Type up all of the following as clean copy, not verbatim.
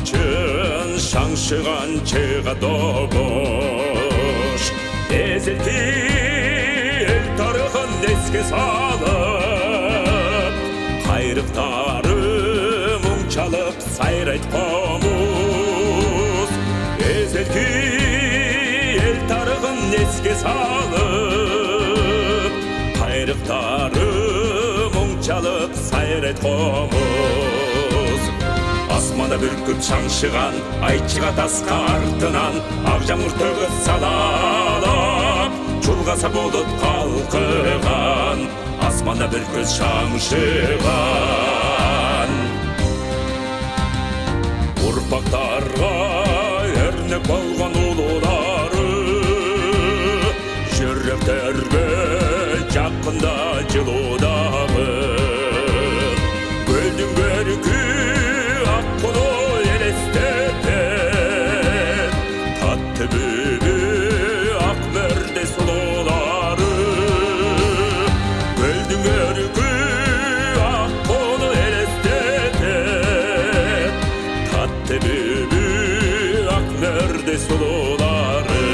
барчын шаңшыған чыға добуш эзелти эл тарыхын эске салып кайрыктары мұңчалып сайрайт комуз эзелти эл тарыхын эске салып кайрыктары мұңчалып сайрайт комуз асманда бүркүт шаңшыған ай чыга таска артынан ак жамыр төгөт салалап чулгаса болот калкыган асманда бүркүт шаңшыган урпактарга өрнөк болгон улуулары жүрөктөргө жакында жылуудагы көлдүн көркү аккуну элестетет татты бүбү ак мөрдө сулуулары көлдүн көркү аккуну элестетет татты бүбү ак мөрдө сулуулары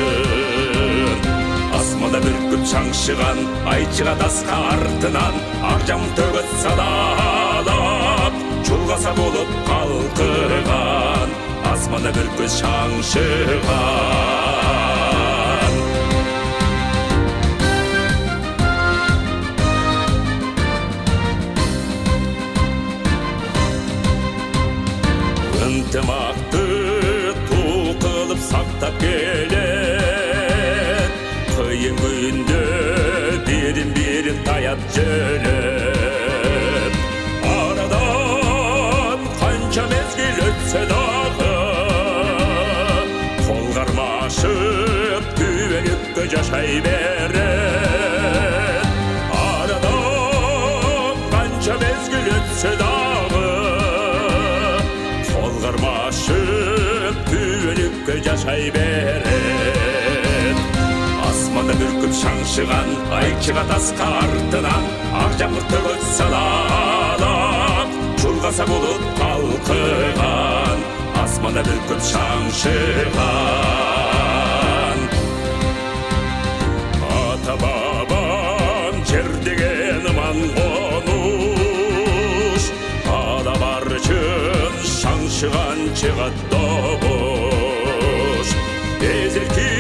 асманда бүркүт шаңшыган ай чыга таска артынан ак жамыр төгөт салалап чулгаса болот калкыган асманда бүркүт шаңшыган ынтымакты туу кылып сактап келет кыйын күндө бирин бирин таят жөнөп арадан канча мезгил өтсө дагы кол кармашып күбөлүккө жашай берет арадан канча мезгил өтсө дагы кол кармашып күбөлүккө жашай берет асманда бүркүт шаңшыган ай чыга таска артынан ак жамыр төгөт салалап чулгаса болот калкыган асманда бүркүт шаңшыган ата бабам жер деген ыман конуш ала барчын шаңшыган чыгат добуш эзелти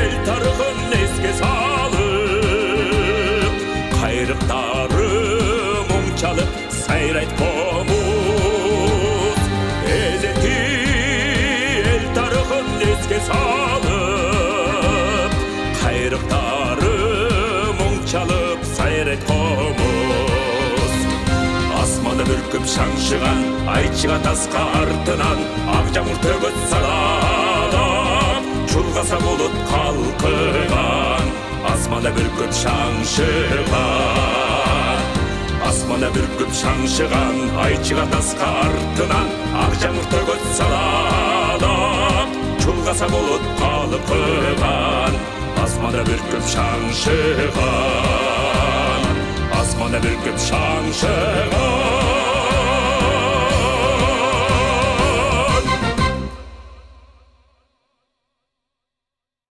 эл тарыхын эске салып кайрыктары мұңчалып сайрайт комуз эзелти эл тарыхын эске салып кайрыктары мұңчалып сайрайт комуз асманда бүркүп шаңшыган ай чыга таска артынан ак жамыр төгөт салалап чулгаса болот калкыган асманда бүркүт шаңшыган асманда бүркүт шаңшыган ай чыга таска артынан ак жамыр төгөт салалап чулгаса болот калкыган асманда бүркүт шаңшыган асманда бүркүт шаңшыган